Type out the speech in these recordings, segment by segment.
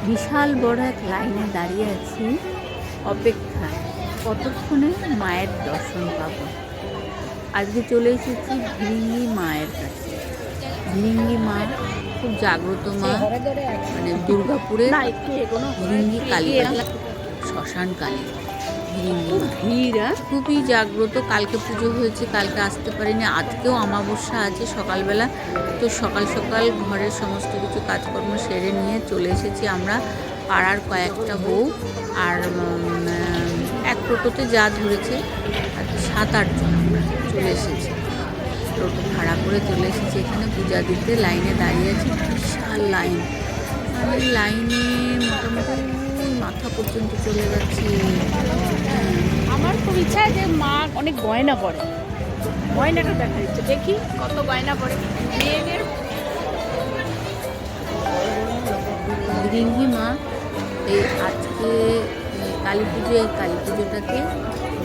বিশাল বড় এক লাইনে দাঁড়িয়ে আছি অপেক্ষায়, কতক্ষণে মায়ের দর্শন পাব। আজকে চলে এসেছি ভিরিঙ্গি মায়ের কাছে। ভিরিঙ্গি মা খুব জাগ্রত মা, মানে দুর্গাপুরের ভিরিঙ্গি কালী, শ্মশান কালী ভিরিঙ্গি মা। ভিড় খুবই জাগ্রত। কালকে পুজো হয়েছে, কালকে আসতে পারিনি। আজকেও অমাবস্যা আছে সকালবেলা, তো সকাল সকাল ঘরের সমস্ত কিছু কাজকর্ম সেরে নিয়ে চলে এসেছি আমরা, পাড়ার কয়েকটা বউ আর এক টোটোতে যা ধরেছে আর 7-8 জন আমরা চলে এসেছি। টোটো ভাড়া করে চলে এসেছি এখানে পূজা দিতে। লাইনে দাঁড়িয়ে আছি, বিশাল লাইন। আমি লাইনে মোটামুটি মাথা পর্যন্ত চলে যাচ্ছি। আমার খুব ইচ্ছা যে মা অনেক গয়না পরে, গয়নাটা দেখা যাচ্ছে, দেখি কত গয়না পরে মেয়েদের। ভিরিঙ্গি মা এই আজকে কালী পুজো, এই কালী পুজোটাতে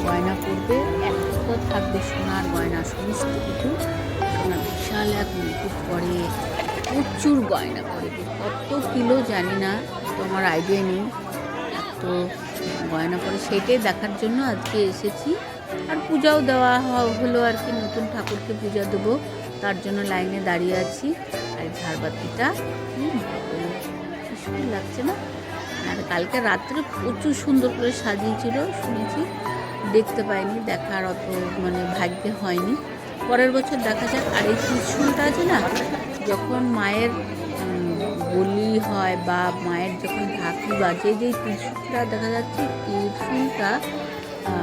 গয়না পরবে, একটা থাকবে সোনার গয়না, সমস্ত কিছু সোনার। বিশাল এক মুকুট পরে, প্রচুর গয়না পরে, কত কিলো জানি না, তো আমার আইডিয়া নেই। তো গয়না পরে সেটাই দেখার জন্য আজকে এসেছি। আর পূজাও দেওয়া হলো আর কি, নতুন ঠাকুরকে পূজা দেবো, তার জন্য লাইনে দাঁড়িয়ে আছি। আর ঝাড়বাতিটা সুন্দর লাগছে না? আর কালকে রাত্রে প্রচুর সুন্দর করে সাজিয়েছিল শুনেছি, দেখতে পাইনি, দেখার অত মানে ভাগ্যে হয়নি। পরের বছর দেখা যাক। আর এই ত্রিশূলটা আছে না, যখন মায়ের বলি হয় বা মায়ের যখন ঢাকি বাজে, যেই ত্রিশূলটা দেখা যাচ্ছে, ত্রিশূলটা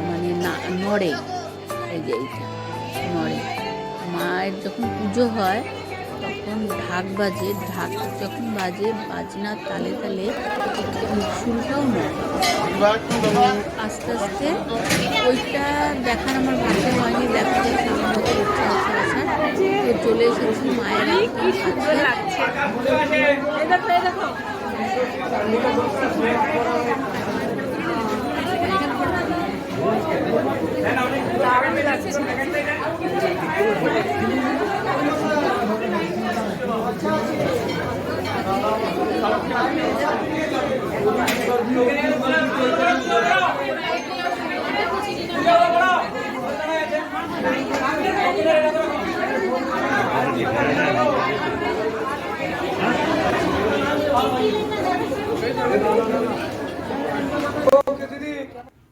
মানে না নড়ে, এই যে এইটা নড়ে। মায়ের যখন পুজো হয় তখন ঢাক বাজে, ঢাক যখন বাজে বাজনার তালে তালে ত্রিশূলটাও নড়ে। আস্তে আস্তে ওইটা দেখার আমার ভাগ্য হয়নি, দেখা যায় সামনে মতো ইচ্ছা আছে আসার। চলে এসেছি মায়ের কি সুন্দর লাগছে। দারুণ লাগছে।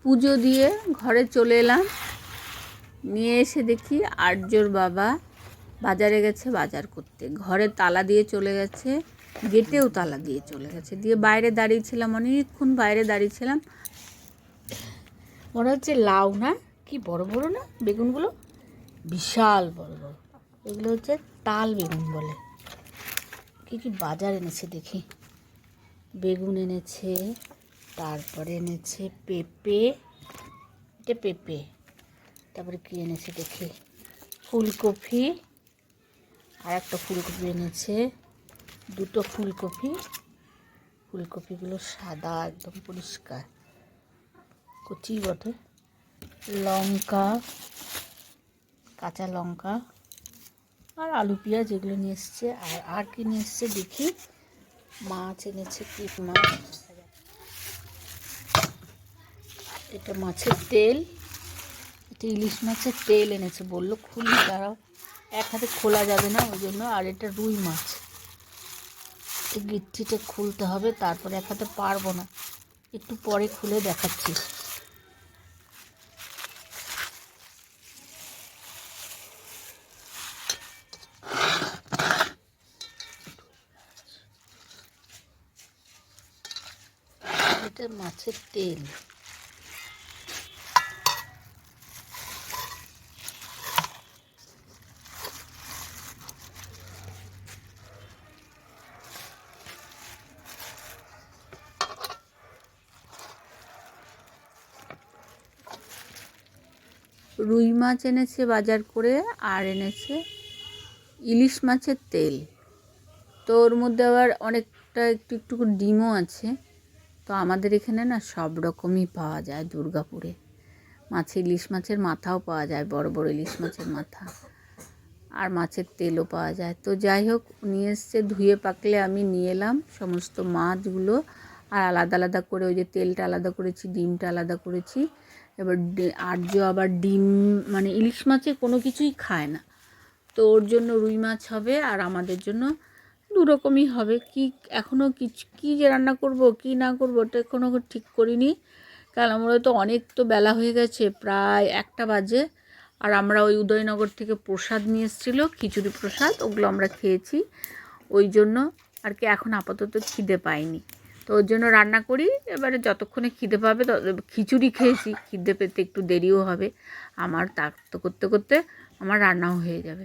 পুজো দিয়ে ঘরে চলে এলাম, নিয়ে এসে দেখি আর্যর বাবা বাজারে গেছে বাজার করতে, ঘরে তালা দিয়ে চলে গেছে, গেটেও তালা দিয়ে চলে গেছে। দিয়ে বাইরে দাঁড়িয়েছিলাম, অনেকক্ষণ বাইরে দাঁড়িয়েছিলাম। মনে হচ্ছে লাউ না, কি বড় বড় না বেগুনগুলো, বিশাল বড় বড়। এগুলো হচ্ছে তাল বেগুন বলে। কি কি বাজার এনেছে দেখি, বেগুন এনেছে, তারপরে এনেছে পেঁপে, এটা পেঁপে, তারপরে কি এনেছে দেখি, ফুলকপি, আর একটা ফুলকপি এনেছে, দুটো ফুলকপি, ফুলকপিগুলো সাদা একদম পরিষ্কার, কচি বটে, লঙ্কা, কাঁচা লঙ্কা, আর আলু পেঁয়াজ এগুলো নিয়ে এসছে। আর কি নিয়ে এসছে দেখি, মাছ এনেছে, কি মাছ, এটা মাছের তেল, এটা ইলিশ মাছের তেল এনেছে, বললো খুলি, দাঁড়াও, এক হাতে খোলা যাবে না ওই জন্য। আর এটা রুই মাছ, এই গিট্টিটা খুলতে হবে, তারপরে এক হাতে পারবো না, একটু পরে খুলে দেখাচ্ছি। এটা মাছের তেল, রুই মাছ এনেছে বাজার করে, আর এনেছে ইলিশ মাছের তেল। তো ওর মধ্যে আবার অনেকটা একটু একটু ডিমও আছে। তো আমাদের এখানে না সব রকমই পাওয়া যায় দুর্গাপুরে। ইলিশ মাছের মাথাও পাওয়া যায়, বড় বড় ইলিশ মাছের মাথা, আর মাছের তেলও পাওয়া যায়। তো যাই হোক, নিয়ে এসছে, ধুয়ে পাকলে আমি নিয়ে এলাম সমস্ত মাছগুলো। আর আলাদা আলাদা করে ওই যে তেলটা আলাদা করেছি, ডিমটা আলাদা করেছি। এবার আর্য আবার ডিম মানে ইলিশ মাছে কোনো কিছুই খায় না, তো ওর জন্য রুই মাছ হবে আর আমাদের জন্য দু রকমই হবে। কি এখনও কী যে রান্না করব কি না করব ওটা এখনও ঠিক করিনি, কারণ আমরা তো অনেক তো বেলা হয়ে গেছে, প্রায় 1টা বাজে। আর আমরা ওই উদয়নগর থেকে প্রসাদ নিয়ে এসেছিলো, খিচুড়ি প্রসাদ, ওগুলো আমরা খেয়েছি। ওই জন্য আর কি এখন আপাতত খিদে পাইনি, তো ওর জন্য রান্না করি। এবারে যতক্ষণে খিদে পাবে, খিচুড়ি খেয়েছি, খিদে পেতে একটু দেরিও হবে আমার, তা তো করতে করতে আমার রান্নাও হয়ে যাবে।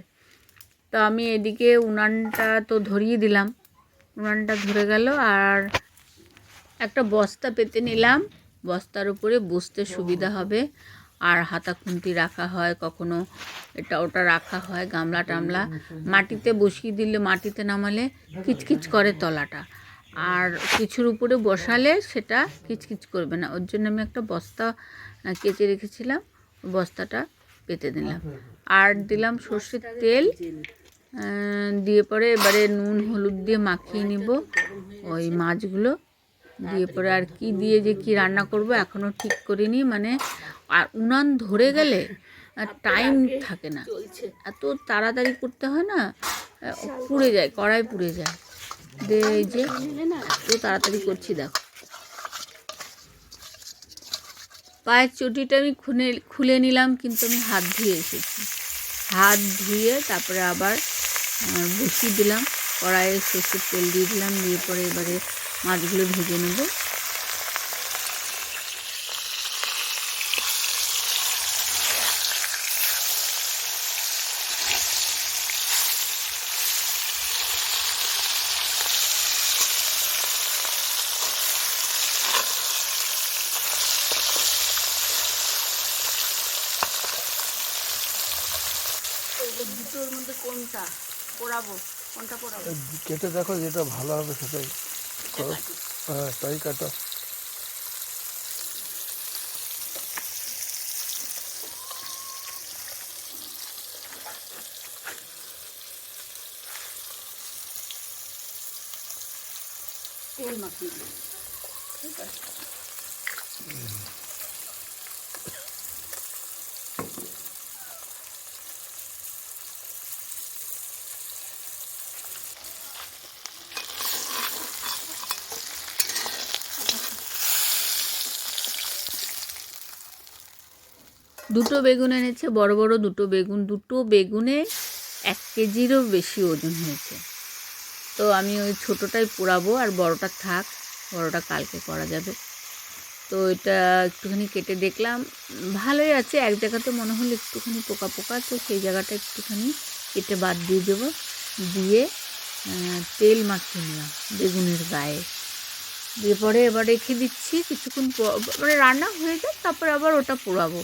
তো আমি এদিকে উনানটা তো ধরিয়ে দিলাম, উনানটা ধরে গেল। আর একটা বস্তা পেতে নিলাম, বস্তার উপরে বসতে সুবিধা হবে। আর হাতা খুন্তি রাখা হয়, কখনো এটা ওটা রাখা হয়, গামলা টামলা। মাটিতে বসিয়ে দিলে, মাটিতে নামালে কিচকিচ করে তলাটা, আর কিছুর উপরে বসালে সেটা কিচকিচ করবে না। ওর জন্য আমি একটা বস্তা কেচে রেখেছিলাম, বস্তাটা পেতে দিলাম। আর দিলাম সর্ষের তেল, দিয়ে পরে এবারে নুন হলুদ দিয়ে মাখিয়ে নিব ওই মাছগুলো দিয়ে। পরে আর কি দিয়ে যে কি রান্না করব এখনও ঠিক করিনি, মানে আর উনান ধরে গেলে টাইম থাকে না, এত তাড়াতাড়ি করতে হয় না, পুড়ে যায়, কড়াই পুড়ে যায়। এই যে এত তাড়াতাড়ি করছি, দেখো পায়ের চটিটা আমি খুলে নিলাম, কিন্তু আমি হাত ধুয়ে এসেছি। হাত ধুয়ে তারপরে আবার বসিয়ে দিলাম কড়াইয়ে, সর্ষের তেল দিয়ে দিলাম, দিয়ে পরে এবারে মাছগুলো ভেজে নেব। দুটোর মধ্যে কোনটা পোড়াবো, কোনটা পোড়াবো? কেটে দেখো যেটা ভালো হবে সেটাই করো। হ্যাঁ, তাই কাটো। তেল মাখিয়ে দিই, ঠিক আছে। দুটো বেগুন এনেছে, বড় বড় দুটো বেগুন, দুটো বেগুনে 1 কেজিরও বেশি ওজন হয়েছে। তো আমি ওই ছোটোটাই পোড়াবো, আর বড়টা থাক, বড়টা কালকে করা যাবে। তো এটা একটুখানি কেটে দেখলাম ভালোই আছে, এক জায়গাতে মনে হলো একটুখানি পোকা পোকা, তো সেই জায়গাটা একটুখানি কেটে বাদ দিয়ে দেবো। দিয়ে তেল মাখিয়ে নিলাম বেগুনের গায়ে, দিয়ে পরে এবার রেখে দিচ্ছি কিছুক্ষণ, মানে রান্না হয়ে যায়, তারপরে আবার ওটা পোড়াবো।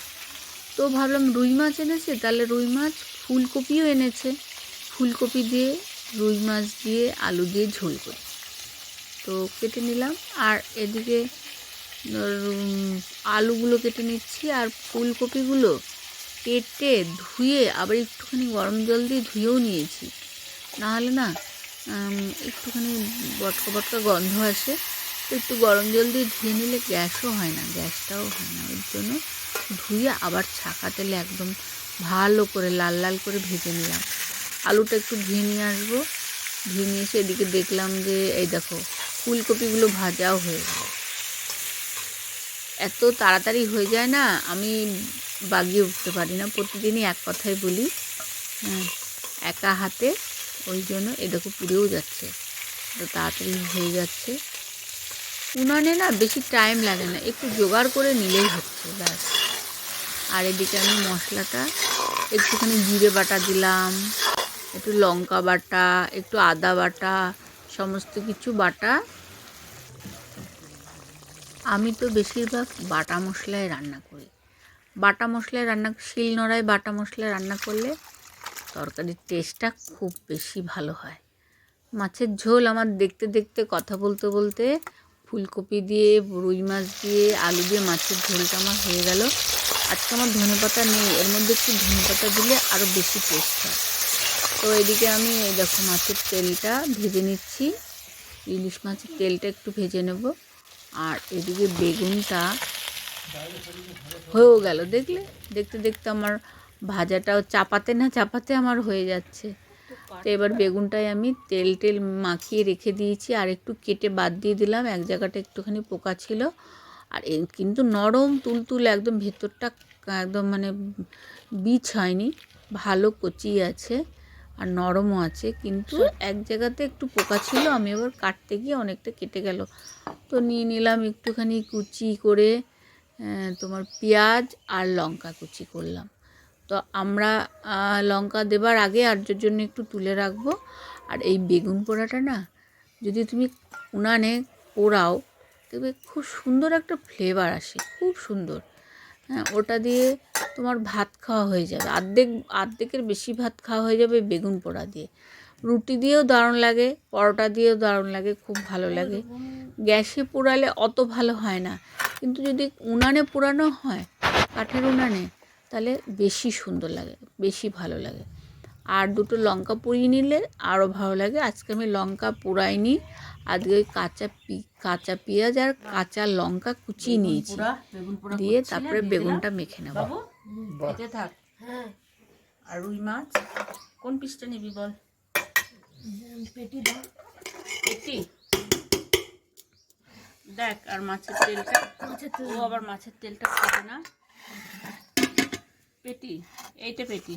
তো ভাবলাম রুই মাছ এনেছে, তাহলে রুই মাছ, ফুলকপিও এনেছে, ফুলকপি দিয়ে রুই মাছ দিয়ে আলু দিয়ে ঝোল করি। তো কেটে নিলাম, আর এদিকে আলুগুলো কেটে নিচ্ছি, আর ফুলকপিগুলো কেটে ধুয়ে আবার একটুখানি গরম জল দিয়ে ধুয়েও নিয়েছি, নাহলে না একটুখানি বটকা বটকা গন্ধ আসে। তো একটু গরম জল দিয়ে ধুয়ে নিলে গ্যাসও হয় না, গ্যাসটাও হয় না। ওর জন্য ধুয়ে আবার ছাকা তেলে একদম ভালো করে লাল লাল করে ভেজে নিলাম। আলুটা একটু ধুয়ে নিয়ে আসবো, ধুয়ে নিয়ে এসে এদিকে দেখলাম যে এই দেখো ফুলকপিগুলো ভাজাও হয়ে গেল। এত তাড়াতাড়ি হয়ে যায় না, আমি বাগিয়ে উঠতে পারি না, প্রতিদিনই এক কথাই বলি, একা হাতে, ওই জন্য এ দেখো পুড়েও যাচ্ছে, তো তাড়াতাড়ি হয়ে যাচ্ছে। উনানে না বেশি টাইম লাগে না, একটু জোগাড় করে নিলেই হচ্ছে, ব্যাস। আর এদিকে আমি মশলাটা একটুখানি জিরে বাটা দিলাম, একটু লঙ্কা বাটা, একটু আদা বাটা, সমস্ত কিছু বাটা। আমি তো বেশিরভাগ বাটা মশলায় রান্না করি, বাটা মশলায় শিলনোড়ায় বাটা মশলায় রান্না করলে তরকারির টেস্টটা খুব বেশি ভালো হয়। মাছের ঝোল আমার দেখতে দেখতে, কথা বলতে বলতে, ফুলকপি দিয়ে, রুই মাছ দিয়ে, আলু দিয়ে মাছের ঝোলটা আমার হয়ে গেল। আজকে আমার ধনেপাতা নেই, এর মধ্যে একটু ধনেপাতা দিলে আরও বেশি টেস্ট হয়। তো এদিকে আমি এই দেখো মাছের তেলটা ভেজে নিচ্ছি, ইলিশ মাছের তেলটা একটু ভেজে নেব। আর এদিকে বেগুনটা হয়েও গেল, দেখলে দেখতে দেখতে আমার ভাজাটাও চাপাতে না চাপাতে আমার হয়ে যাচ্ছে। তো এবার বেগুনটায় আমি তেল টেল মাখিয়ে রেখে দিয়েছি, আর একটু কেটে বাদ দিয়ে দিলাম, এক জায়গাটা একটুখানি পোকা ছিল। আর কিন্তু নরম তুলতুল একদম, ভেতরটা একদম মানে বীজ হয়নি, ভালো কচি আছে আর নরমও আছে, কিন্তু এক জায়গাতে একটু পোকা ছিল। আমি আবার কাটতে গিয়ে অনেকটা কেটে গেল। তো নিয়ে নিলাম একটুখানি কুচি করে তোমার পেঁয়াজ আর লঙ্কা কুচি করলাম। তো আমরা লঙ্কা দেবার আগে আর্যর জন্য একটু তুলে রাখবো। আর এই বেগুন পোড়াটা না যদি তুমি উনানে পোড়াও, দেখবে খুব সুন্দর একটা ফ্লেভার আসে, খুব সুন্দর। হ্যাঁ, ওটা দিয়ে তোমার ভাত খাওয়া হয়ে যাবে, অর্ধেকের বেশি ভাত খাওয়া হয়ে যাবে বেগুন পোড়া দিয়ে। রুটি দিয়েও দারুণ লাগে, পরোটা দিয়েও দারুণ লাগে, খুব ভালো লাগে। গ্যাসে পোড়ালে অত ভালো হয় না, কিন্তু যদি উনানে পোড়ানো হয়, কাঠের উনানে, তাহলে বেশি সুন্দর লাগে, বেশি ভালো লাগে। আর দুটো লঙ্কা পুড়িয়ে নিলে আরও ভালো লাগে। আজকে আমি লঙ্কা পোড়াইনি, আজকে ওই কাঁচা পেঁয়াজ আর কাঁচা লঙ্কা কুচিয়ে নিয়েছি, দিয়ে তারপরে বেগুনটা মেখে নেব। খেতে থাক। আর রুই মাছ কোন পিসটা নিবি বল? পেটি দাও। পেটি দেখ, আর মাছের তেলটা, ও আবার মাছের তেলটা খাবে না। পেটি, এইটা পেটি,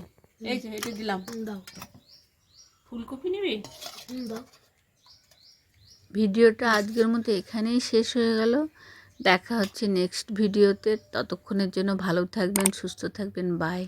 এই যে এটা দিলাম। দাও। ফুলকপি নিবি? দাও। ভিডিওটা আজকের মতো এখানেই শেষ হয়ে গেল। দেখা হচ্ছে নেক্সট ভিডিওতে। ততক্ষণের জন্য ভালো থাকবেন, সুস্থ থাকবেন, বাই।